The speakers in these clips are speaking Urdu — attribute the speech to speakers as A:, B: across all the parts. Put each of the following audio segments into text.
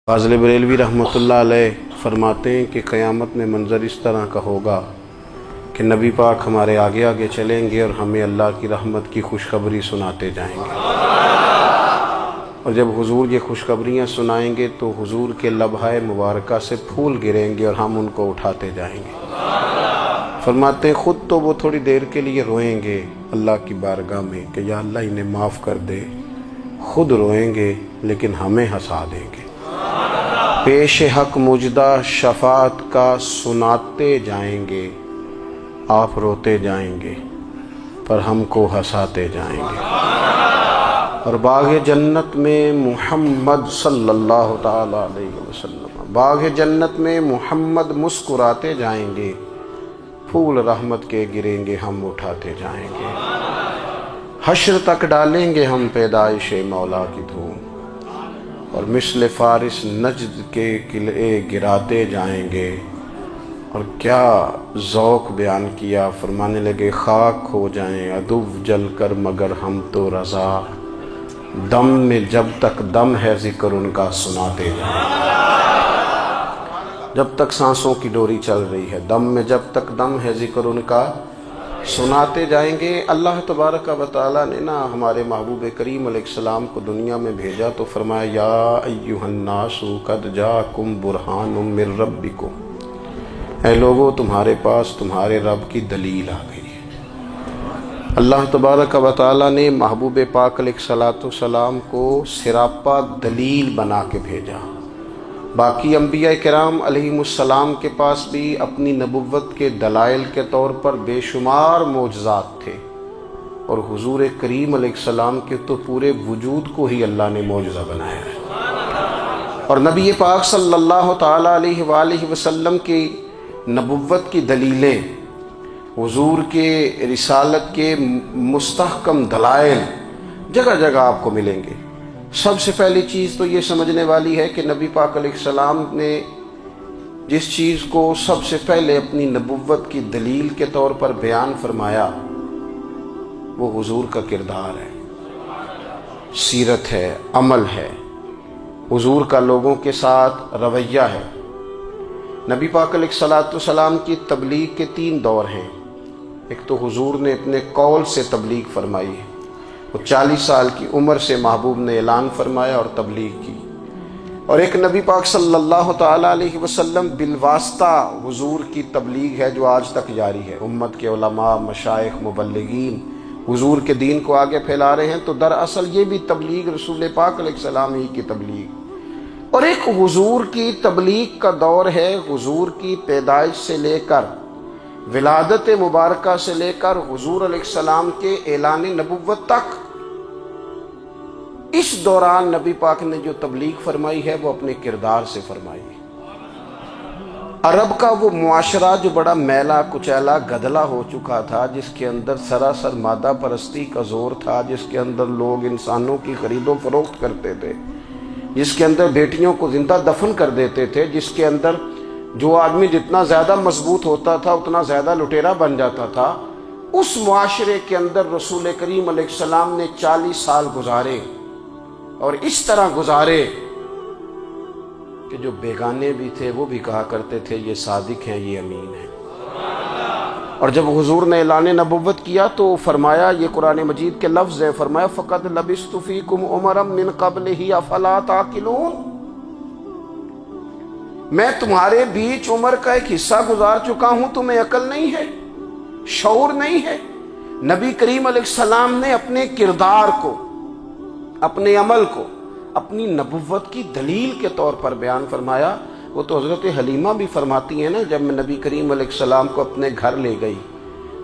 A: فاضل بریلوی رحمۃ اللہ علیہ فرماتے ہیں کہ قیامت میں منظر اس طرح کا ہوگا کہ نبی پاک ہمارے آگے آگے چلیں گے اور ہمیں اللہ کی رحمت کی خوشخبری سناتے جائیں گے، اور جب حضور یہ خوشخبریاں سنائیں گے تو حضور کے لبھہ مبارکہ سے پھول گریں گے اور ہم ان کو اٹھاتے جائیں گے۔ فرماتے ہیں خود تو وہ تھوڑی دیر کے لیے روئیں گے اللہ کی بارگاہ میں کہ یا اللہ انہیں معاف کر دے، خود روئیں گے لیکن ہمیں ہنسا دیں گے۔ پیش حق مجدہ شفاعت کا سناتے جائیں گے، آپ روتے جائیں گے پر ہم کو ہنساتے جائیں گے۔ اور باغ جنت میں محمد صلی اللہ تعالی علیہ وسلم، باغ جنت میں محمد مسکراتے جائیں گے، پھول رحمت کے گریں گے ہم اٹھاتے جائیں گے۔ حشر تک ڈالیں گے ہم پیدائش مولا کی دھوم، اور مثل فارس نجد کے قلعے گراتے جائیں گے۔ اور کیا ذوق بیان کیا، فرمانے لگے خاک ہو جائیں عدو جل کر مگر ہم تو رضا، دم میں جب تک دم ہے ذکر ان کا سناتے جائیں گے۔ جب تک سانسوں کی ڈوری چل رہی ہے، دم میں جب تک دم ہے ذکر ان کا سناتے جائیں گے۔ اللہ تبارک و تعالیٰ نے ہمارے محبوب کریم علیہ السلام کو دنیا میں بھیجا تو فرمایا یا ایھا الناس قد جاءکم برہان من ربکم، اے لوگو تمہارے پاس تمہارے رب کی دلیل آ گئی ہے۔ اللہ تبارک و تعالیٰ نے محبوب پاک علیہ السلام کو سراپا دلیل بنا کے بھیجا۔ باقی انبیاء کرام علیہم السلام کے پاس بھی اپنی نبوت کے دلائل کے طور پر بے شمار معجزات تھے، اور حضور کریم علیہ السلام کے تو پورے وجود کو ہی اللہ نے معجزہ بنایا ہے۔ اور نبی پاک صلی اللہ تعالیٰ علیہ وآلہ وسلم کی نبوت کی دلیلیں، حضور کے رسالت کے مستحکم دلائل جگہ جگہ آپ کو ملیں گے۔ سب سے پہلی چیز تو یہ سمجھنے والی ہے کہ نبی پاک علیہ السلام نے جس چیز کو سب سے پہلے اپنی نبوت کی دلیل کے طور پر بیان فرمایا وہ حضور کا کردار ہے، سیرت ہے، عمل ہے، حضور کا لوگوں کے ساتھ رویہ ہے۔ نبی پاک علیہ السلام کی تبلیغ کے 3 دور ہیں۔ ایک تو حضور نے اپنے قول سے تبلیغ فرمائی ہے، وہ 40 سال کی عمر سے محبوب نے اعلان فرمایا اور تبلیغ کی۔ اور ایک نبی پاک صلی اللہ تعالیٰ علیہ وسلم بالواسطہ حضور کی تبلیغ ہے جو آج تک جاری ہے۔ امت کے علماء، مشائخ، مبلغین حضور کے دین کو آگے پھیلا رہے ہیں، تو دراصل یہ بھی تبلیغ رسول پاک علیہ السلام ہی کی تبلیغ۔ اور ایک حضور کی تبلیغ کا دور ہے، حضور کی پیدائش سے لے کر ولادت مبارکہ سے لے کر حضور علیہ السلام کے اعلان نبوت تک۔ اس دوران نبی پاک نے جو تبلیغ فرمائی ہے وہ اپنے کردار سے فرمائی ہے۔ عرب کا وہ معاشرہ جو بڑا میلا کچیلا گدلا ہو چکا تھا، جس کے اندر سراسر مادہ پرستی کا زور تھا، جس کے اندر لوگ انسانوں کی خرید و فروخت کرتے تھے، جس کے اندر بیٹیوں کو زندہ دفن کر دیتے تھے، جس کے اندر جو آدمی جتنا زیادہ مضبوط ہوتا تھا اتنا زیادہ لٹیرا بن جاتا تھا، اس معاشرے کے اندر رسول کریم علیہ السلام نے 40 سال گزارے، اور اس طرح گزارے کہ جو بیگانے بھی تھے وہ بھی کہا کرتے تھے یہ صادق ہیں، یہ امین ہیں۔ اور جب حضور نے اعلان نبوت کیا تو فرمایا، یہ قرآن مجید کے لفظ ہے، فرمایا فَقَدْ لَبِثْتُ فِيكُمْ عُمَرًا مِّن قَبْلِهِ أَفَلَا تَعْقِلُونَ، میں تمہارے بیچ عمر کا ایک حصہ گزار چکا ہوں، تمہیں عقل نہیں ہے، شعور نہیں ہے۔ نبی کریم علیہ السلام نے اپنے کردار کو، اپنے عمل کو اپنی نبوت کی دلیل کے طور پر بیان فرمایا۔ وہ تو حضرت حلیمہ بھی فرماتی ہیں نا، جب میں نبی کریم علیہ السلام کو اپنے گھر لے گئی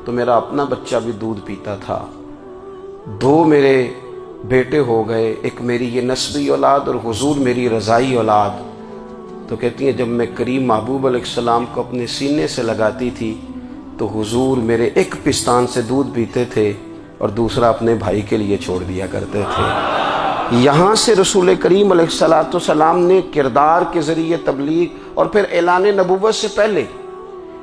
A: تو میرا اپنا بچہ بھی دودھ پیتا تھا، 2 میرے بیٹے ہو گئے، ایک میری یہ نسبی اولاد اور حضور میری رضائی اولاد۔ تو کہتی ہیں جب میں کریم محبوب علیہ السلام کو اپنے سینے سے لگاتی تھی تو حضور میرے ایک پستان سے دودھ پیتے تھے اور دوسرا اپنے بھائی کے لیے چھوڑ دیا کرتے تھے۔ یہاں سے رسول کریم علیہ السلام نے کردار کے ذریعے تبلیغ، اور پھر اعلان نبوت سے پہلے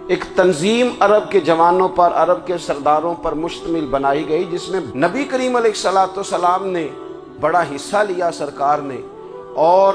A: ایک تنظیم عرب کے جوانوں پر، عرب کے سرداروں پر مشتمل بنائی گئی، جس میں نبی کریم علیہ السلام نے بڑا حصہ لیا سرکار نے، اور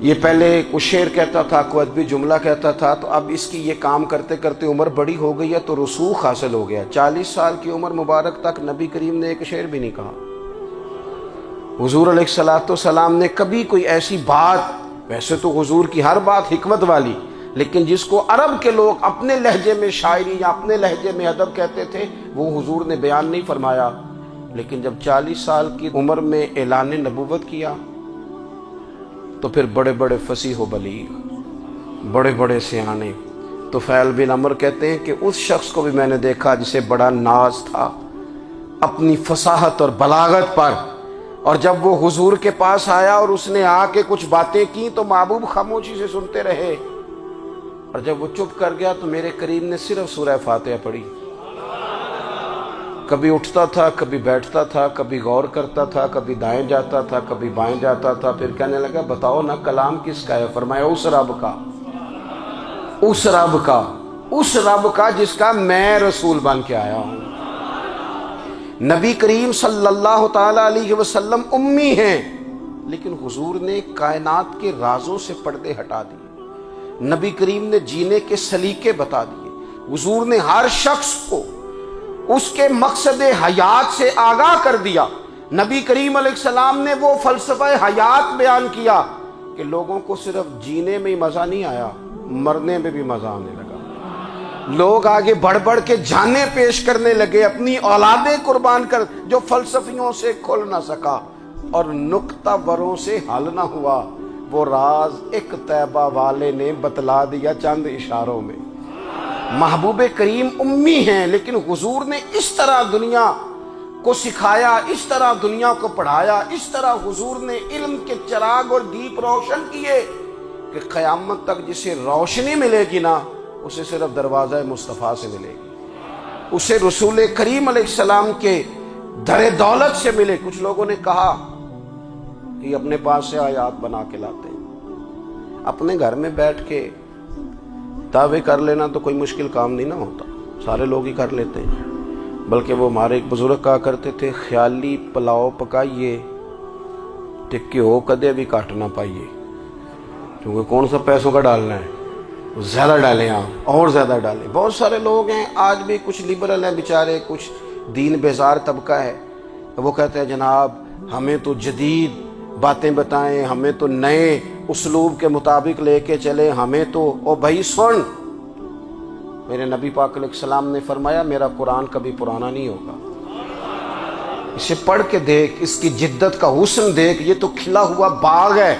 A: یہ پہلے کچھ شعر کہتا تھا، کوئی ادبی جملہ کہتا تھا، تو اب اس کی یہ کام کرتے کرتے عمر بڑی ہو گئی ہے تو رسوخ حاصل ہو گیا۔ 40 سال کی عمر مبارک تک نبی کریم نے ایک شعر بھی نہیں کہا۔ حضور علیہ الصلوۃ والسلام نے کبھی کوئی ایسی بات، ویسے تو حضور کی ہر بات حکمت والی، لیکن جس کو عرب کے لوگ اپنے لہجے میں شاعری یا اپنے لہجے میں ادب کہتے تھے، وہ حضور نے بیان نہیں فرمایا۔ لیکن جب 40 سال کی عمر میں اعلان نبوت کیا تو پھر بڑے بڑے فصیح و بلیغ، بڑے بڑے سیانے طفیل بن عمر کہتے ہیں کہ اس شخص کو بھی میں نے دیکھا جسے بڑا ناز تھا اپنی فصاحت اور بلاغت پر، اور جب وہ حضور کے پاس آیا اور اس نے آ کے کچھ باتیں کی تو محبوب خاموشی سے سنتے رہے، اور جب وہ چپ کر گیا تو میرے کریم نے صرف سورہ فاتحہ پڑھی۔ کبھی اٹھتا تھا، کبھی بیٹھتا تھا، کبھی غور کرتا تھا، کبھی دائیں جاتا تھا، کبھی بائیں جاتا تھا، پھر کہنے لگا بتاؤ نا کلام کس کا ہے؟ فرمایا اس رب کا، اس رب کا، اس رب کا جس کا میں رسول بن کے آیا ہوں۔ نبی کریم صلی اللہ تعالی علیہ وسلم امی ہیں، لیکن حضور نے کائنات کے رازوں سے پردے ہٹا دیے، نبی کریم نے جینے کے سلیقے بتا دیے، حضور نے ہر شخص کو اس کے مقصد حیات سے آگاہ کر دیا۔ نبی کریم علیہ السلام نے وہ فلسفہ حیات بیان کیا کہ لوگوں کو صرف جینے میں ہی مزہ نہیں آیا، مرنے میں بھی مزہ آنے لگا۔ لوگ آگے بڑھ بڑھ کے جانیں پیش کرنے لگے، اپنی اولادیں قربان کر، جو فلسفیوں سے کھل نہ سکا اور نکتہ وروں سے حل نہ ہوا، وہ راز ایک طیبہ والے نے بتلا دیا چند اشاروں میں۔ محبوب کریم امی ہیں، لیکن حضور نے اس طرح دنیا کو سکھایا، اس طرح دنیا کو پڑھایا، اس طرح حضور نے علم کے چراغ اور دیپ روشن کیے کہ قیامت تک جسے روشنی ملے گی نا، اسے صرف دروازہ مصطفیٰ سے ملے گی، اسے رسول کریم علیہ السلام کے در دولت سے ملے۔ کچھ لوگوں نے کہا کہ اپنے پاس سے آیات بنا کے لاتے ہیں، اپنے گھر میں بیٹھ کے دعوے کر لینا تو کوئی مشکل کام نہیں نہ ہوتا، سارے لوگ ہی کر لیتے ہیں۔ بلکہ وہ ہمارے ایک بزرگ کہا کرتے تھے، خیالی پلاؤ پکائیے ٹکے ہو کدے بھی کاٹ نہ پائیے، کیونکہ کون سا پیسوں کا ڈالنا ہے، زیادہ ڈالیں آپ اور زیادہ ڈالیں۔ بہت سارے لوگ ہیں آج بھی، کچھ لبرل ہیں بیچارے، کچھ دین بیزار طبقہ ہے، وہ کہتے ہیں جناب ہمیں تو جدید باتیں بتائیں، ہمیں تو نئے اسلوب کے مطابق لے کے چلے، ہمیں تو او بھائی سن، میرے نبی پاک علیہ السلام نے فرمایا میرا قرآن کبھی پرانا نہیں ہوگا، اسے پڑھ کے دیکھ، اس کی جدت کا حسن دیکھ، یہ تو کھلا ہوا باغ ہے،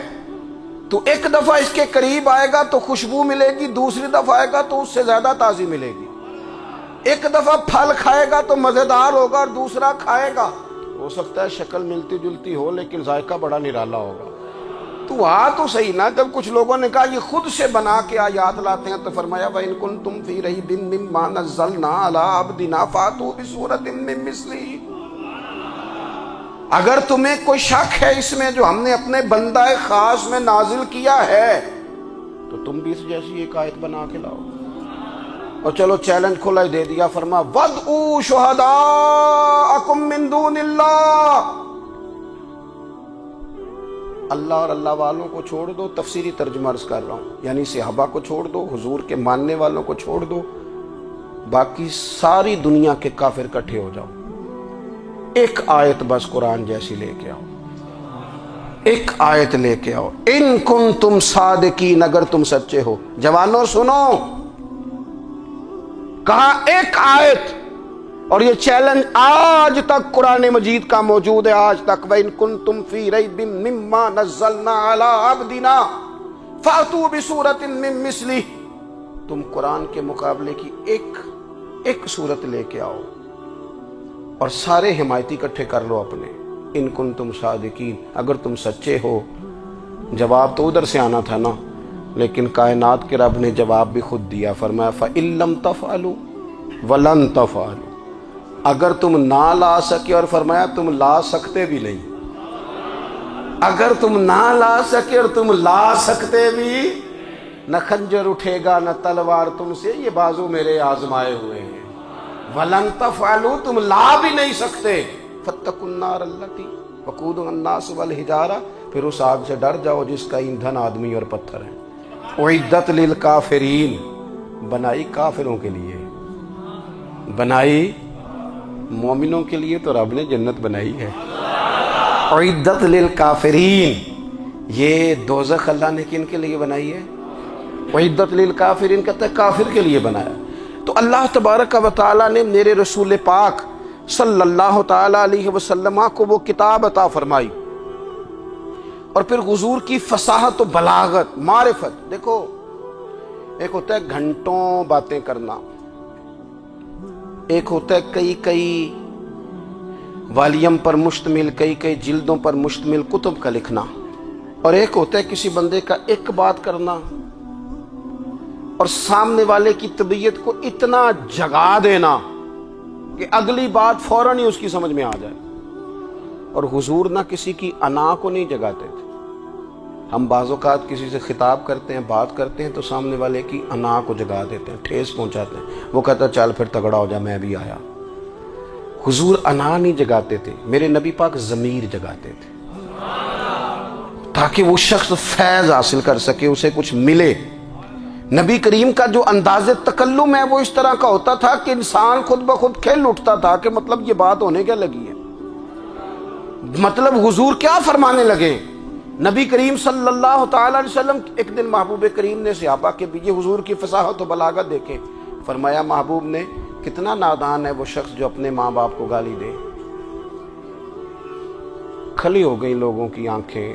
A: تو ایک دفعہ اس کے قریب آئے گا تو خوشبو ملے گی، دوسری دفعہ آئے گا تو اس سے زیادہ تازی ملے گی، ایک دفعہ پھل کھائے گا تو مزیدار ہوگا اور دوسرا کھائے گا ہو سکتا ہے شکل ملتی جلتی ہو لیکن ذائقہ بڑا نرالا ہوگا۔ تو تو صحیح نا، جب کچھ لوگوں نے کہا یہ خود سے بنا کے آیات لاتے ہیں تو فرمایا وَإِن كُنتُمْ فِي رَيْبٍ مِّمَّا نَزَّلْنَا عَلَىٰ عَبْدِنَا فَأْتُوا بِسُورَةٍ مِّن مِّثْلِهِ، اگر تمہیں کوئی شک ہے اس میں جو ہم نے اپنے بندہ خاص میں نازل کیا ہے تو تم بھی اس جیسی ایک آیت بنا کے لاؤ۔ اور چلو چیلنج کھلا ہی دے دیا، فرما وَادْعُوا شُهَدَاءَكُم مِّن دُونِ اللَّهِ، اللہ اور اللہ والوں کو چھوڑ دو، تفسیری ترجمہ عرض کر رہا ہوں، یعنی صحابہ کو چھوڑ دو، حضور کے ماننے والوں کو چھوڑ دو، باقی ساری دنیا کے کافر اکٹھے ہو جاؤ، ایک آیت بس قرآن جیسی لے کے آؤ، ایک آیت لے کے آؤ، ان کنتم صادقین، اگر تم سچے ہو۔ جوانوں سنو، کہا ایک آیت، اور یہ چیلنج آج تک قرآن مجید کا موجود ہے، آج تک وَإِن كُنتُمْ فِي رَيْبٍ مِّمَّا نَزَّلْنَا عَلَىٰ عَبْدِنَا فَأْتُوا بِسُورَةٍ مِّن مِّثْلِهِ، تم قرآن کے مقابلے کی ایک صورت لے کے آؤ اور سارے حمایتی اکٹھے کر لو اپنے، ان کنتم صادقین، اگر تم سچے ہو۔ جواب تو ادھر سے آنا تھا نا، لیکن کائنات کے رب نے جواب بھی خود دیا، فرمایا فَإِن لَّمْ تَفْعَلُوا وَلَن تَفْعَلُوا، اگر تم نہ لا سکے، اور فرمایا تم لا سکتے بھی نہیں، اگر تم نہ لا سکے اور تم لا سکتے بھی، نہ خنجر اٹھے گا نہ تلوار تم سے، یہ بازو میرے آزمائے ہوئے ہیں، وَلَن تَفْعَلُوا، تم لا بھی نہیں سکتے، فَاتَّقُوا النَّارَ الَّتِي وَقُودُهَا النَّاسُ وَالْحِجَارَةُ، پھر اس آگ سے ڈر جاؤ جس کا ایندھن آدمی اور پتھر ہے۔ اعدت للکافرین، بنائی کافروں کے لیے، بنائی مومنوں کے لیے تو رب نے جنت بنائی ہے۔ اعدت للکافرین، یہ دوزخ اللہ نے کن کے لیے بنائی ہے؟ اعدت للکافرین کہتا ہے کافر کے لیے بنایا۔ تو اللہ تبارک و تعالیٰ نے میرے رسول پاک صلی اللہ تعالیٰ علیہ وسلم کو وہ کتاب عطا فرمائی، اور پھر حضور کی فصاحت و بلاغت، معرفت۔ دیکھو ایک ہوتا ہے گھنٹوں باتیں کرنا، ایک ہوتا ہے کئی والیم پر مشتمل، کئی جلدوں پر مشتمل کتب کا لکھنا، اور ایک ہوتا ہے کسی بندے کا ایک بات کرنا اور سامنے والے کی طبیعت کو اتنا جگا دینا کہ اگلی بات فوراً ہی اس کی سمجھ میں آ جائے۔ اور حضور نہ کسی کی انا کو نہیں جگاتے تھے۔ ہم بعض اوقات کسی سے خطاب کرتے ہیں، بات کرتے ہیں تو سامنے والے کی انا کو جگا دیتے ہیں، ٹھیس پہنچاتے ہیں، وہ کہتا ہے چل پھر تگڑا ہو جا میں بھی آیا۔ حضور انا نہیں جگاتے تھے، میرے نبی پاک ضمیر جگاتے تھے تاکہ وہ شخص فیض حاصل کر سکے، اسے کچھ ملے۔ نبی کریم کا جو انداز تکلم ہے وہ اس طرح کا ہوتا تھا کہ انسان خود بخود کھل اٹھتا تھا کہ مطلب یہ بات ہونے کیا لگی ہے، مطلب حضور کیا فرمانے لگے۔ نبی کریم صلی اللہ تعالی علیہ وسلم، ایک دن محبوب کریم نے صحابہ کے پیچھے حضور کی فصاحت و بلاغت دیکھے، فرمایا محبوب نے کتنا نادان ہے وہ شخص جو اپنے ماں باپ کو گالی دے۔ کھلی ہو گئی لوگوں کی آنکھیں،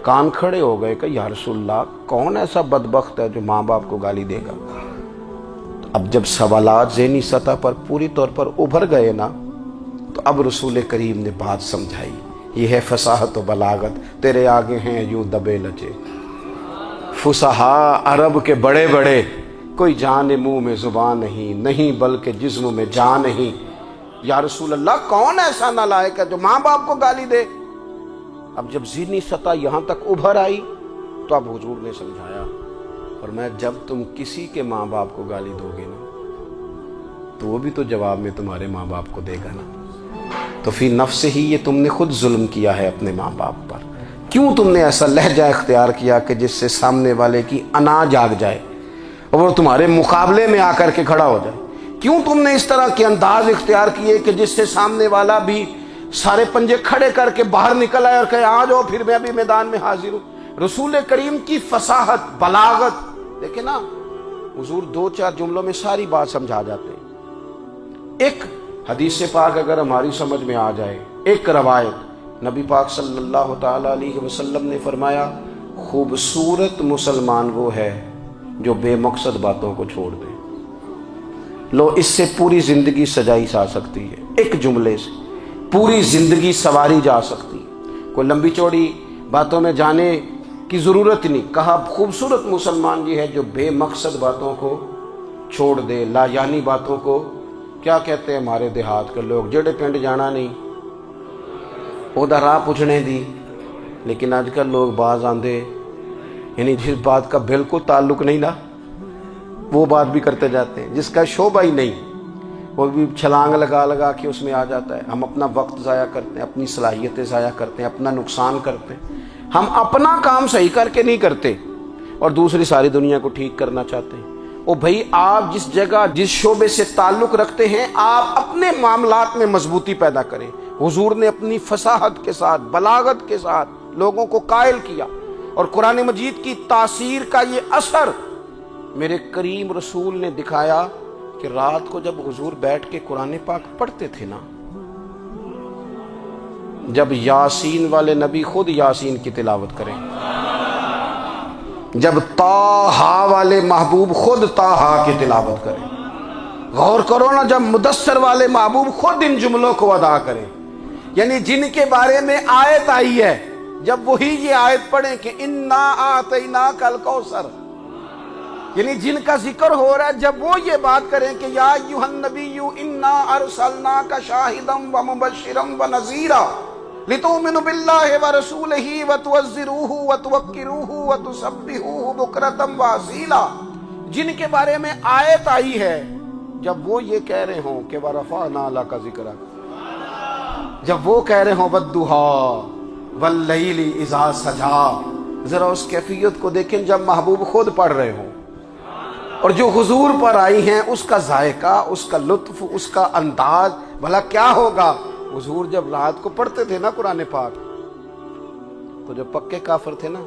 A: کان کھڑے ہو گئے کہ یا رسول اللہ کون ایسا بدبخت ہے جو ماں باپ کو گالی دے گا۔ اب جب سوالات ذہنی سطح پر پوری طور پر ابھر گئے نا، تو اب رسول کریم نے بات سمجھائی۔ یہ ہے فصاحت و بلاغت، تیرے آگے ہیں یوں دبے لچے فصحاء عرب کے بڑے بڑے، کوئی جان منہ میں زبان نہیں بلکہ جسم میں جان نہیں۔ یا رسول اللہ کون ایسا نالائق ہے جو ماں باپ کو گالی دے؟ اب جب ذہنی سطح یہاں تک ابھر آئی تو اب حضور نے سمجھایا، اور میں جب تم کسی کے ماں باپ کو گالی دو گے نا تو وہ بھی تو جواب میں تمہارے ماں باپ کو دے گا نا، تو فی نفس ہی یہ تم نے خود ظلم کیا ہے اپنے ماں باپ پر۔ کیوں تم نے ایسا لہجہ اختیار کیا کہ جس سے سامنے والے کی انا جاگ جائے اور وہ تمہارے مقابلے میں آ کر کے کھڑا ہو جائے؟ کیوں تم نے اس طرح کے انداز اختیار کیے کہ جس سے سامنے والا بھی سارے پنجے کھڑے کر کے باہر نکل آئے اور کہے آ جاؤ پھر میں بھی میدان میں حاضر ہوں؟ رسول کریم کی فصاحت، بلاغت دیکھیں نا، حضور 2-4 جملوں میں ساری بات سمجھا جاتے ہیں۔ ایک حدیث پاک اگر ہماری سمجھ میں آ جائے، ایک روایت، نبی پاک صلی اللہ تعالی علیہ وسلم نے فرمایا خوبصورت مسلمان وہ ہے جو بے مقصد باتوں کو چھوڑ دے۔ لو اس سے پوری زندگی سجائی جا سکتی ہے، ایک جملے سے پوری زندگی سواری جا سکتی ہے، کوئی لمبی چوڑی باتوں میں جانے کی ضرورت نہیں۔ کہا خوبصورت مسلمان یہ ہے جو بے مقصد باتوں کو چھوڑ دے، لا یعنی باتوں کو، کیا کہتے ہیں ہمارے دیہات کے لوگ، جڑے پنڈ جانا نہیں ادھر راہ پوچھنے دی۔ لیکن آج کل لوگ باز آندے، یعنی جس بات کا بالکل تعلق نہیں نا وہ بات بھی کرتے جاتے ہیں، جس کا شعبہ ہی نہیں وہ بھی چھلانگ لگا کے اس میں آ جاتا ہے۔ ہم اپنا وقت ضائع کرتے ہیں، اپنی صلاحیتیں ضائع کرتے ہیں، اپنا نقصان کرتے ہیں۔ ہم اپنا کام صحیح کر کے نہیں کرتے اور دوسری ساری دنیا کو ٹھیک کرنا چاہتے ہیں۔ او بھائی، آپ جس جگہ جس شعبے سے تعلق رکھتے ہیں آپ اپنے معاملات میں مضبوطی پیدا کریں۔ حضور نے اپنی فصاحت کے ساتھ، بلاغت کے ساتھ لوگوں کو قائل کیا، اور قرآن مجید کی تاثیر کا یہ اثر میرے کریم رسول نے دکھایا کہ رات کو جب حضور بیٹھ کے قرآن پاک پڑھتے تھے نا، جب یاسین والے نبی خود یاسین کی تلاوت کریں، جب طٰہٰ والے محبوب خود طٰہٰ کی تلاوت کریں، غور کرو نا، جب مدثر والے محبوب خود ان جملوں کو ادا کریں، یعنی جن کے بارے میں آیت آئی ہے، جب وہی یہ آیت پڑھیں کہ اِنَّا أَعْطَيْنَاكَ الْكَوْثَرَ، یعنی جن کا ذکر ہو رہا ہے، جب وہ یہ بات کریں کہ یا ایھا النبی انا ارسلناک شاہدا ومبشرا ونذیرا لتؤمنوا باللہ ورسولہ وتعزروہ وتوقروہ وتسبحوہ بکرۃ واصیلا، جن کے بارے میں آیت آئی ہے، جب وہ یہ کہہ رہے ہوں کہ ورفعنا لک ذکرک، جب وہ کہہ رہے ہوں والضحیٰ واللیل اذا سجا. ذرا اس کیفیت کو دیکھیں جب محبوب خود پڑھ رہے ہوں، اور جو حضور پر آئی ہیں اس کا ذائقہ، اس کا لطف، اس کا انداز بھلا کیا ہوگا. حضور جب رات کو پڑھتے تھے نا قرآن پاک، تو جو پکے کافر تھے نا،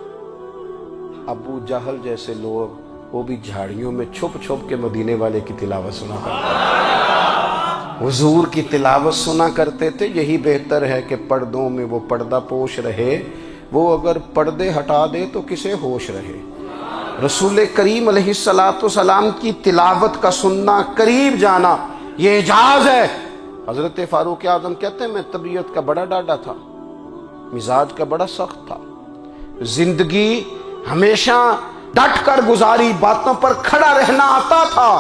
A: ابو جہل جیسے لوگ، وہ بھی جھاڑیوں میں چھپ چھپ کے مدینے والے کی تلاوت سنا کرتے تھے، حضور کی تلاوت سنا کرتے تھے. یہی بہتر ہے کہ پردوں میں وہ پردہ پوش رہے، وہ اگر پردے ہٹا دے تو کسے ہوش رہے. رسول کریم علیہ السلام کی تلاوت کا سننا، قریب جانا، یہ اعجاز ہے. حضرت فاروق اعظم کہتے ہیں میں طبیعت کا بڑا ڈاڈا تھا، مزاج کا بڑا سخت تھا، زندگی ہمیشہ ڈٹ کر گزاری، باتوں پر کھڑا رہنا آتا تھا،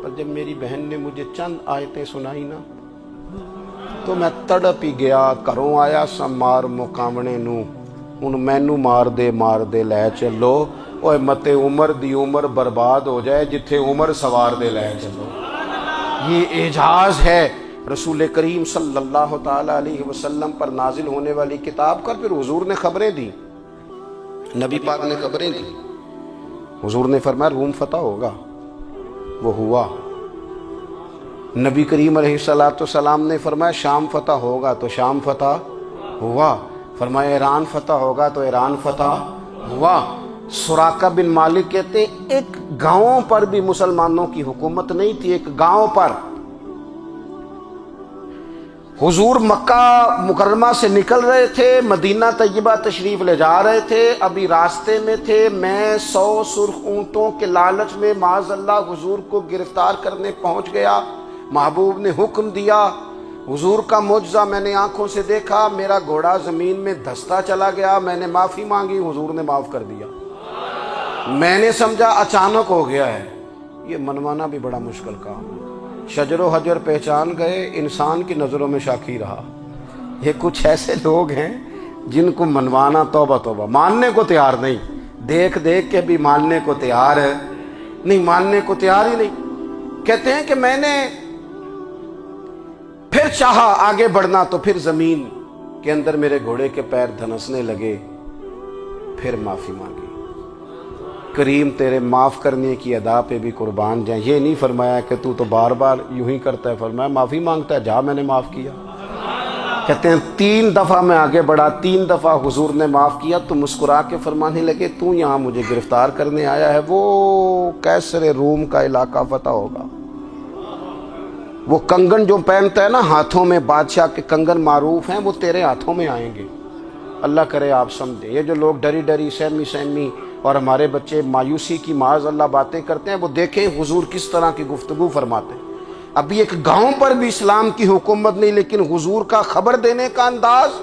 A: پر جب میری بہن نے مجھے چند آیتیں سنائی نا تو میں تڑپ ہی گیا. گھروں آیا سا مار مقامنے نو، ہن مینو مار دے لے چلو. اوے متے عمر دی عمر برباد ہو جائے، جتھے عمر سوار دے لے چلو. یہ اعجاز ہے رسول کریم صلی اللہ تعالی علیہ وسلم پر نازل ہونے والی کتاب کا. پھر حضور نے خبریں دی، نبی پاک نے خبریں دی. حضور نے فرمایا روم فتح ہوگا، وہ ہوا. نبی کریم علیہ السلام نے فرمایا شام فتح ہوگا، تو شام فتح ہوا. فرمایا ایران فتح ہوگا، تو ایران فتح ہوا. سراقہ بن مالک کہتے ہیں ایک گاؤں پر بھی مسلمانوں کی حکومت نہیں تھی. ایک گاؤں پر حضور مکہ مکرمہ سے نکل رہے تھے، مدینہ طیبہ تشریف لے جا رہے تھے. ابھی راستے میں تھے، میں 100 سرخ اونٹوں کے لالچ میں معاذ اللہ حضور کو گرفتار کرنے پہنچ گیا. محبوب نے حکم دیا، حضور کا معجزہ میں نے آنکھوں سے دیکھا، میرا گھوڑا زمین میں دھستا چلا گیا. میں نے معافی مانگی، حضور نے معاف کر دیا. میں نے سمجھا اچانک ہو گیا ہے. یہ منوانا بھی بڑا مشکل کام ہے. شجر و حجر پہچان گئے، انسان کی نظروں میں شاکی رہا. یہ کچھ ایسے لوگ ہیں جن کو منوانا توبہ توبہ، ماننے کو تیار نہیں، دیکھ دیکھ کے بھی ماننے کو تیار ہے نہیں، ماننے کو تیار ہی نہیں. کہتے ہیں کہ میں نے پھر چاہا آگے بڑھنا، تو پھر زمین کے اندر میرے گھوڑے کے پیر دھنسنے لگے. پھر معافی مانگی. کریم تیرے معاف کرنے کی ادا پہ بھی قربان جائیں. یہ نہیں فرمایا کہ تو بار بار یوں ہی کرتا ہے، فرمایا معافی مانگتا ہے، جا میں نے معاف کیا. کہتے ہیں 3 دفعہ میں آگے بڑھا، 3 دفعہ حضور نے معاف کیا. تو مسکرا کے فرمانے لگے تو یہاں مجھے گرفتار کرنے آیا ہے، وہ کیسر روم کا علاقہ فتح ہوگا. وہ کنگن جو پہنتا ہے نا ہاتھوں میں، بادشاہ کے کنگن معروف ہیں، وہ تیرے ہاتھوں میں آئیں گے. اللہ کرے آپ سمجھیں. یہ جو لوگ ڈری ڈری سہمی اور ہمارے بچے مایوسی کی معاذ اللہ باتیں کرتے ہیں، وہ دیکھیں حضور کس طرح کی گفتگو فرماتے ہیں. ابھی ایک گاؤں پر بھی اسلام کی حکومت نہیں، لیکن حضور کا خبر دینے کا انداز.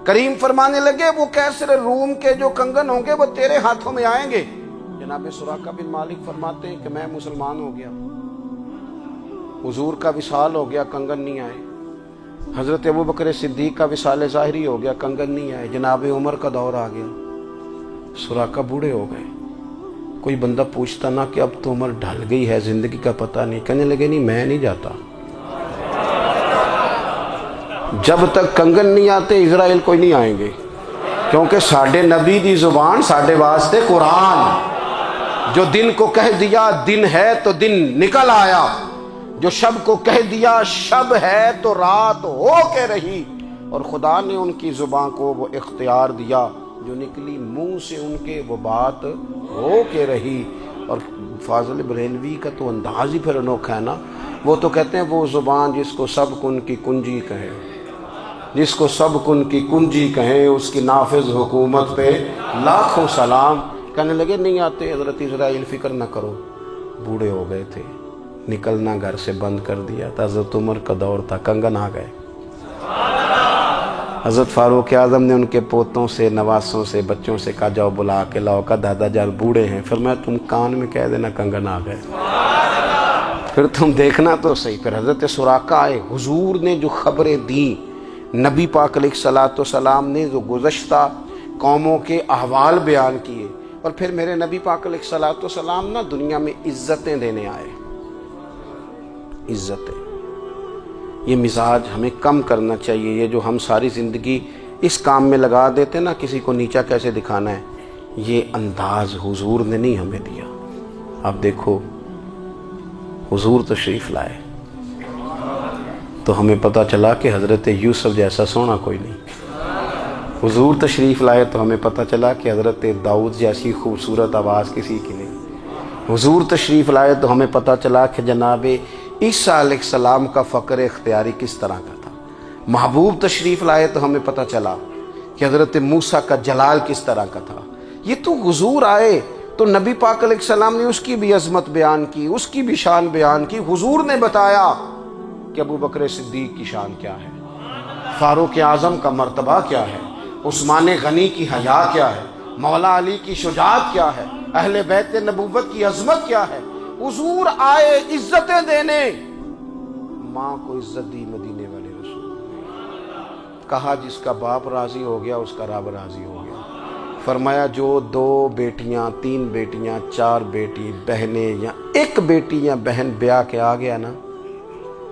A: کریم فرمانے لگے وہ کیسر روم کے جو کنگن ہوں گے وہ تیرے ہاتھوں میں آئیں گے. جناب سراقہ بن مالک فرماتے ہیں کہ میں مسلمان ہو گیا، حضور کا وصال ہو گیا، کنگن نہیں آئے. حضرت ابوبکر صدیق کا وصال ظاہری ہو گیا، کنگن نہیں آئے. جناب عمر کا دور آ گیا، سراقہ بوڑھے ہو گئے. کوئی بندہ پوچھتا نا کہ اب تو عمر ڈھل گئی ہے، زندگی کا پتہ نہیں. کہنے لگے نہیں میں نہیں جاتا، جب تک کنگن نہیں آتے اسرائیل کوئی نہیں آئیں گے. کیونکہ ساڈے نبی دی زبان ساڈے واسطے قرآن. جو دن کو کہہ دیا دن ہے تو دن نکل آیا، جو شب کو کہہ دیا شب ہے تو رات ہو کے رہی. اور خدا نے ان کی زبان کو وہ اختیار دیا، جو نکلی منہ سے ان کے وہ بات ہو کے رہی. اور فاضل بریلوی کا تو انداز ہی پھر انوکھا ہے نا. وہ تو کہتے ہیں وہ زبان جس کو سب کن کی کنجی کہے، جس کو سب کن کی کنجی کہیں، اس کی نافذ حکومت پہ لاکھوں سلام. کہنے لگے نہیں آتے. حضرت اسرائیل فکر نہ کرو، بوڑھے ہو گئے تھے، نکلنا گھر سے بند کر دیا تھا. حضرت عمر کا دور تھا، کنگن آ گئے. حضرت فاروق اعظم نے ان کے پوتوں سے، نواسوں سے، بچوں سے کہا جاؤ بلا کے لاؤ. کا دادا جان بوڑھے ہیں. فرمایا تم کان میں کہہ دینا کنگن آ گئے، پھر تم دیکھنا تو صحیح. پھر حضرت سراقہ آئے. حضور نے جو خبریں دیں، نبی پاک علیہ السلام نے جو گزشتہ قوموں کے احوال بیان کیے، اور پھر میرے نبی پاک علیہ السلام نا دنیا میں عزتیں دینے آئے. عزتیں، یہ مزاج ہمیں کم کرنا چاہیے. یہ جو ہم ساری زندگی اس کام میں لگا دیتے نا کسی کو نیچا کیسے دکھانا ہے، یہ انداز حضور نے نہیں ہمیں دیا۔ اب دیکھو حضور تشریف لائے تو ہمیں پتہ چلا کہ حضرت یوسف جیسا سونا کوئی نہیں، حضور تشریف لائے تو ہمیں پتہ چلا کہ حضرت داؤد جیسی خوبصورت آواز کسی کی نہیں، حضور تشریف لائے تو ہمیں پتہ چلا کہ جناب عیسیٰ علیہ السلام کا فقر اختیاری کس طرح کا تھا، محبوب تشریف لائے تو ہمیں پتہ چلا کہ حضرت موسیٰ کا جلال کس طرح کا تھا۔ یہ تو حضور آئے تو نبی پاک علیہ السلام نے اس کی بھی عظمت بیان کی، اس کی بھی شان بیان کی۔ حضور نے بتایا کہ ابو بکر صدیق کی شان کیا ہے، فاروق اعظم کا مرتبہ کیا ہے، عثمان غنی کی حیا کیا ہے، مولا علی کی شجاعت کیا ہے، اہل بیت نبوت کی عظمت کیا ہے۔ حضور آئے عزتیں دینے، ماں کو عزت دی مدینے والے رسول، کہا جس کا باپ راضی ہو گیا اس کا رب راضی ہو گیا۔ فرمایا جو 2 بیٹیاں 3 بیٹیاں 4 بیٹی بہنیں یا 1 بیٹی یا بہن بیاہ کے آ گیا نا،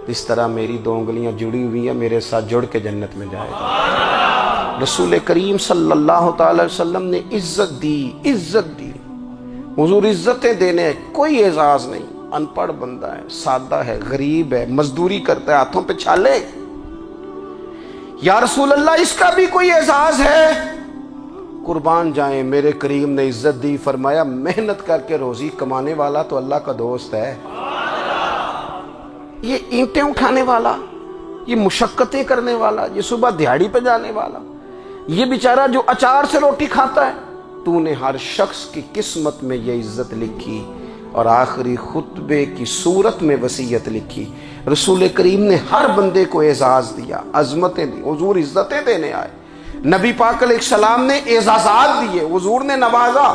A: اس طرح میری 2 انگلیاں جڑی ہوئی ہیں، میرے ساتھ جڑ کے جنت میں جائے گا۔ رسول کریم صلی اللہ تعالی وسلم نے عزت دی، عزت دی۔ حضور عزتیں دینے، کوئی اعزاز نہیں، ان پڑھ بندہ ہے، سادہ ہے، غریب ہے، مزدوری کرتا ہے، ہاتھوں پہ چھالے، یا رسول اللہ اس کا بھی کوئی اعزاز ہے؟ قربان جائیں، میرے کریم نے عزت دی، فرمایا محنت کر کے روزی کمانے والا تو اللہ کا دوست ہے، یہ اینٹیں اٹھانے والا، یہ مشقتیں کرنے والا، یہ صبح دیہڑی پہ جانے والا، یہ بیچارہ جو اچار سے روٹی کھاتا ہے، تو نے ہر شخص کی قسمت میں یہ عزت لکھی اور آخری خطبے کی صورت میں وصیت لکھی۔ رسول کریم نے ہر بندے کو اعزاز دیا، عظمتیں دی، حضور عزتیں دینے آئے، نبی پاک علیہ السلام نے اعزازات دیے، حضور نے نوازا۔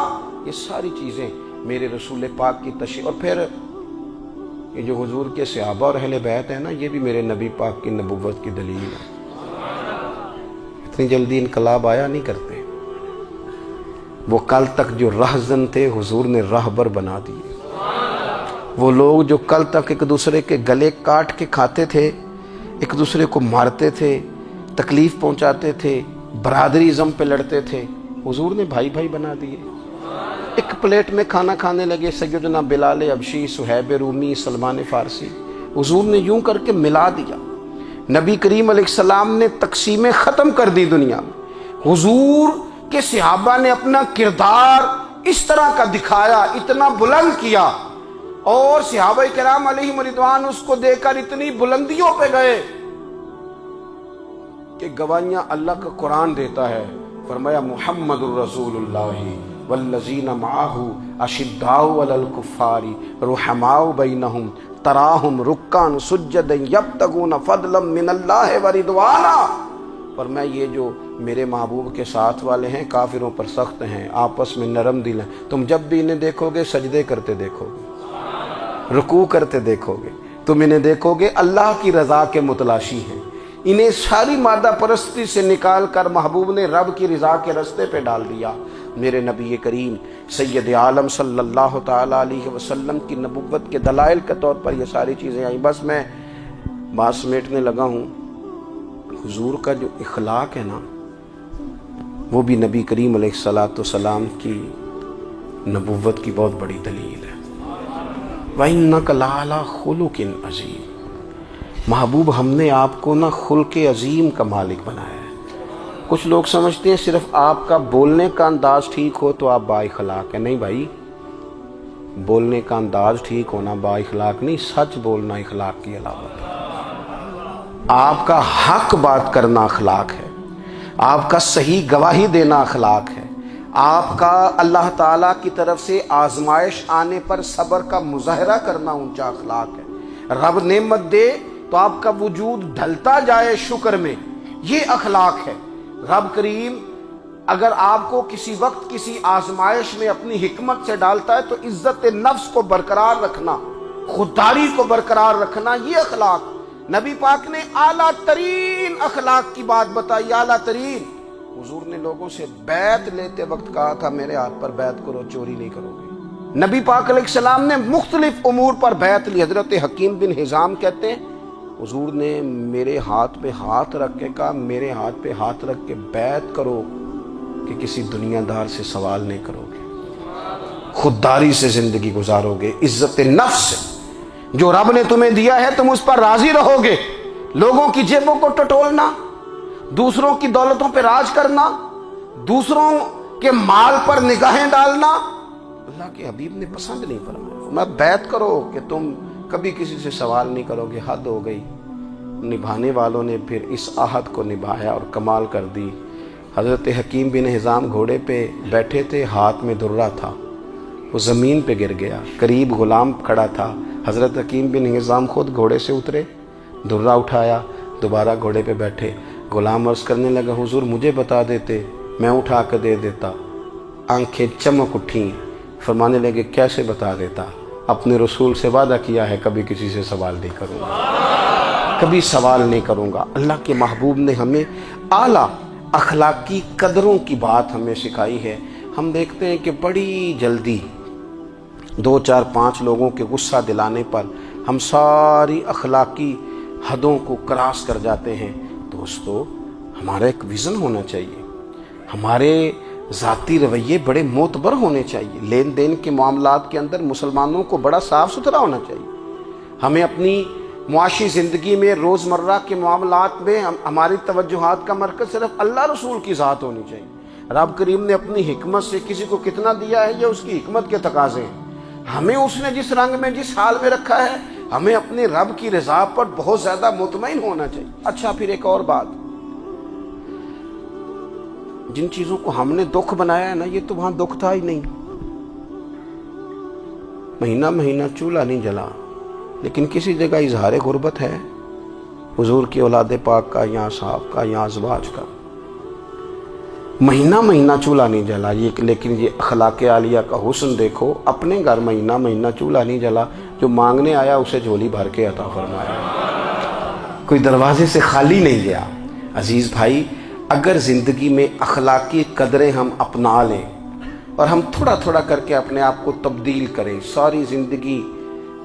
A: یہ ساری چیزیں میرے رسول پاک کی تشریف، اور پھر یہ جو حضور کے صحابہ اور اہل بیت ہیں نا، یہ بھی میرے نبی پاک کی نبوت کی دلیل ہے۔ اتنی جلدی انقلاب آیا نہیں کرتے، وہ کل تک جو رہزن تھے حضور نے راہبر بنا دیے۔ وہ لوگ جو کل تک ایک دوسرے کے گلے کاٹ کے کھاتے تھے، ایک دوسرے کو مارتے تھے، تکلیف پہنچاتے تھے، برادری ازم پہ لڑتے تھے، حضور نے بھائی بھائی بنا دیے۔ ایک پلیٹ میں کھانا کھانے لگے، سیدنا بلال حبشی، صہیب رومی، سلمان فارسی، حضور نے یوں کر کے ملا دیا۔ نبی کریم علیہ السلام نے تقسیمیں ختم کر دی دنیا میں۔ حضور کے صحابہ نے اپنا کردار اس طرح کا دکھایا، اتنا بلند کیا، اور صحابہ کرام علیہم رضوان اس کو دیکھ کر اتنی بلندیوں پہ گئے کہ گواہیاں اللہ کا قرآن دیتا ہے۔ فرمایا محمد الرسول اللہ والذین معہ اشداء علی الکفار رحماء بینہم تراہم رکعا سجدا یبتغون فضلا من اللہ ورضوانا۔ فرمایا یہ جو میرے محبوب کے ساتھ والے ہیں کافروں پر سخت ہیں، آپس میں نرم دل ہیں، تم جب بھی انہیں دیکھو گے سجدے کرتے دیکھو گے، رکوع کرتے دیکھو گے، تم انہیں دیکھو گے اللہ کی رضا کے متلاشی ہیں۔ انہیں ساری مادہ پرستی سے نکال کر محبوب نے رب کی رضا کے رستے پہ ڈال دیا۔ میرے نبی کریم سید عالم صلی اللہ تعالی علیہ وسلم کی نبوت کے دلائل کے طور پر یہ ساری چیزیں آئیں۔ بس میں بات سمیٹنے لگا ہوں۔ حضور کا جو اخلاق ہے نا، وہ بھی نبی کریم علیہ الصلاۃ والسلام کی نبوت کی بہت بڑی دلیل ہے۔ وَإِنَّكَ لَعَلَىٰ خُلُقٍ عَظِيمٍ۔ محبوب ہم نے آپ کو نا خلق عظیم کا مالک بنایا ہے۔ کچھ لوگ سمجھتے ہیں صرف آپ کا بولنے کا انداز ٹھیک ہو تو آپ با اخلاق ہیں۔ نہیں بھائی، بولنے کا انداز ٹھیک ہونا با اخلاق نہیں، سچ بولنا اخلاق کی علامت ہے۔ آپ کا حق بات کرنا اخلاق ہے، آپ کا صحیح گواہی دینا اخلاق ہے، آپ کا اللہ تعالیٰ کی طرف سے آزمائش آنے پر صبر کا مظاہرہ کرنا اونچا اخلاق ہے۔ رب نعمت دے تو آپ کا وجود ڈھلتا جائے شکر میں، یہ اخلاق ہے۔ رب کریم اگر آپ کو کسی وقت کسی آزمائش میں اپنی حکمت سے ڈالتا ہے تو عزت نفس کو برقرار رکھنا، خودداری کو برقرار رکھنا، یہ اخلاق۔ نبی پاک نے اعلیٰ ترین اخلاق کی بات بتائی، اعلیٰ ترین۔ حضور نے لوگوں سے بیعت لیتے وقت کہا تھا میرے ہاتھ پر بیعت کرو، چوری نہیں کرو گے۔ نبی پاک علیہ السلام نے مختلف امور پر بیعت لی۔ حضرت حکیم بن حزام کہتے ہیں حضور نے میرے ہاتھ پہ ہاتھ رکھ کے کہا میرے ہاتھ پہ ہاتھ رکھ کے بیعت کرو کہ کسی دنیا دار سے سوال نہیں کرو گے، خودداری سے زندگی گزارو گے، عزت نفس سے، جو رب نے تمہیں دیا ہے تم اس پر راضی رہو گے، لوگوں کی جیبوں کو ٹٹولنا، دوسروں کی دولتوں پہ راج کرنا، دوسروں کے مال پر نگاہیں ڈالنا اللہ کے حبیب نے پسند نہیں فرمایا۔ میں بیعت کرو کہ تم کبھی کسی سے سوال نہیں کرو گے، حد ہو گئی۔ نبھانے والوں نے پھر اس عہد کو نبھایا اور کمال کر دی۔ حضرت حکیم بن حزام گھوڑے پہ بیٹھے تھے، ہاتھ میں درہ تھا، وہ زمین پہ گر گیا، قریب غلام کھڑا تھا، حضرت حکیم بن حزام خود گھوڑے سے اترے، درہ اٹھایا، دوبارہ گھوڑے پہ بیٹھے۔ غلام عرض کرنے لگا حضور مجھے بتا دیتے میں اٹھا کر دے دیتا۔ آنکھیں چمک اٹھیں، فرمانے لگے کیسے بتا دیتا، اپنے رسول سے وعدہ کیا ہے کبھی کسی سے سوال نہیں کروں گا، کبھی سوال نہیں کروں گا۔ اللہ کے محبوب نے ہمیں اعلیٰ اخلاقی قدروں کی بات ہمیں سکھائی ہے۔ ہم دیکھتے ہیں کہ بڑی جلدی 2 4 5 لوگوں کے غصہ دلانے پر ہم ساری اخلاقی حدوں کو کراس کر جاتے ہیں۔ دوستو ہمارا ایک ویژن ہونا چاہیے، ہمارے ذاتی رویے بڑے معتبر ہونے چاہیے، لین دین کے معاملات کے اندر مسلمانوں کو بڑا صاف ستھرا ہونا چاہیے۔ ہمیں اپنی معاشی زندگی میں روزمرہ کے معاملات میں ہماری توجہات کا مرکز صرف اللہ رسول کی ذات ہونی چاہیے۔ رب کریم نے اپنی حکمت سے کسی کو کتنا دیا ہے یہ اس کی حکمت کے تقاضے ہیں، ہمیں اس نے جس رنگ میں جس حال میں رکھا ہے ہمیں اپنے رب کی رضا پر بہت زیادہ مطمئن ہونا چاہیے۔ اچھا پھر ایک اور بات، جن چیزوں کو ہم نے دکھ بنایا ہے نا یہ تو وہاں دکھ تھا ہی نہیں، مہینہ مہینہ چولہا نہیں جلا، لیکن کسی جگہ اظہار غربت ہے، حضور کی اولاد پاک کا یا صاحب کا یا ازواج کا، مہینہ مہینہ چولہا نہیں جلا۔ لیکن یہ اخلاق عالیہ کا حسن دیکھو، اپنے گھر مہینہ مہینہ چولہا نہیں جلا، جو مانگنے آیا اسے جھولی بھر کے عطا فرمایا، کوئی دروازے سے خالی نہیں گیا۔ عزیز بھائی، اگر زندگی میں اخلاقی قدریں ہم اپنا لیں اور ہم تھوڑا تھوڑا کر کے اپنے آپ کو تبدیل کریں، ساری زندگی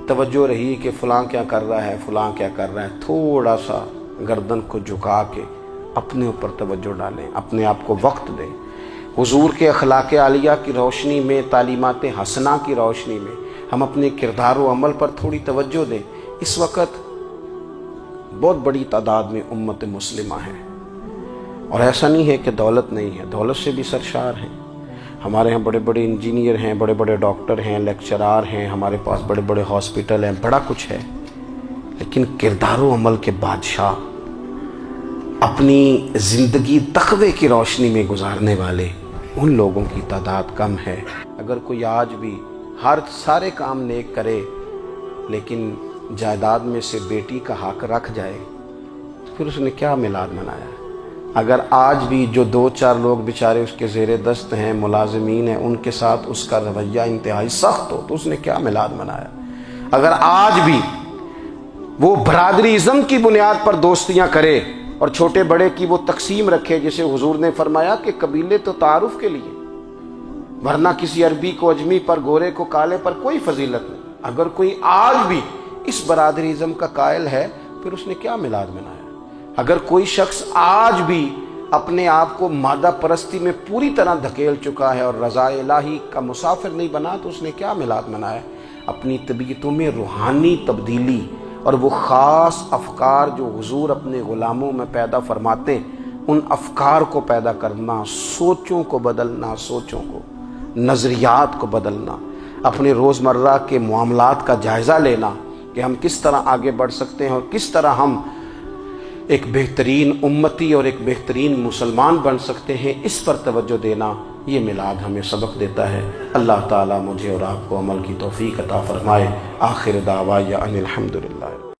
A: توجہ رہی کہ فلاں کیا کر رہا ہے فلاں کیا کر رہا ہے، تھوڑا سا گردن کو جھکا کے اپنے اوپر توجہ ڈالیں، اپنے آپ کو وقت دیں، حضور کے اخلاق عالیہ کی روشنی میں، تعلیمات حسنہ کی روشنی میں ہم اپنے کردار و عمل پر تھوڑی توجہ دیں۔ اس وقت بہت بڑی تعداد میں امت مسلمہ ہے، اور ایسا نہیں ہے کہ دولت نہیں ہے، دولت سے بھی سرشار ہیں۔ ہمارے ہاں بڑے بڑے انجینئر ہیں، بڑے بڑے ڈاکٹر ہیں، لیکچرار ہیں، ہمارے پاس بڑے بڑے ہاسپٹل ہیں، بڑا کچھ ہے، لیکن کردار و عمل کے بادشاہ، اپنی زندگی تقوی کی روشنی میں گزارنے والے، ان لوگوں کی تعداد کم ہے۔ اگر کوئی آج بھی سارے کام نیک کرے لیکن جائیداد میں سے بیٹی کا حق رکھ جائے تو پھر اس نے کیا میلاد منایا؟ اگر آج بھی جو 2 4 لوگ بیچارے اس کے زیر دست ہیں، ملازمین ہیں، ان کے ساتھ اس کا رویہ انتہائی سخت ہو تو اس نے کیا میلاد منایا؟ اگر آج بھی وہ برادری ازم کی بنیاد پر دوستیاں کرے اور چھوٹے بڑے کی وہ تقسیم رکھے، جسے حضور نے فرمایا کہ قبیلے تو تعارف کے لیے، ورنہ کسی عربی کو اجمی پر، گورے کو کالے پر کوئی فضیلت نہیں۔ اگر کوئی آج بھی اس برادری ازم کا قائل ہے پھر اس نے کیا میلاد منایا؟ اگر کوئی شخص آج بھی اپنے آپ کو مادہ پرستی میں پوری طرح دھکیل چکا ہے اور رضا الہی کا مسافر نہیں بنا تو اس نے کیا میلاد منایا؟ اپنی طبیعتوں میں روحانی تبدیلی اور وہ خاص افکار جو حضور اپنے غلاموں میں پیدا فرماتے، ان افکار کو پیدا کرنا، سوچوں کو بدلنا، سوچوں کو، نظریات کو بدلنا، اپنے روزمرہ کے معاملات کا جائزہ لینا کہ ہم کس طرح آگے بڑھ سکتے ہیں اور کس طرح ہم ایک بہترین امتی اور ایک بہترین مسلمان بن سکتے ہیں، اس پر توجہ دینا، یہ میلاد ہمیں سبق دیتا ہے۔ اللہ تعالیٰ مجھے اور آپ کو عمل کی توفیق عطا فرمائے۔ آخر دعوایا ان الحمدللہ۔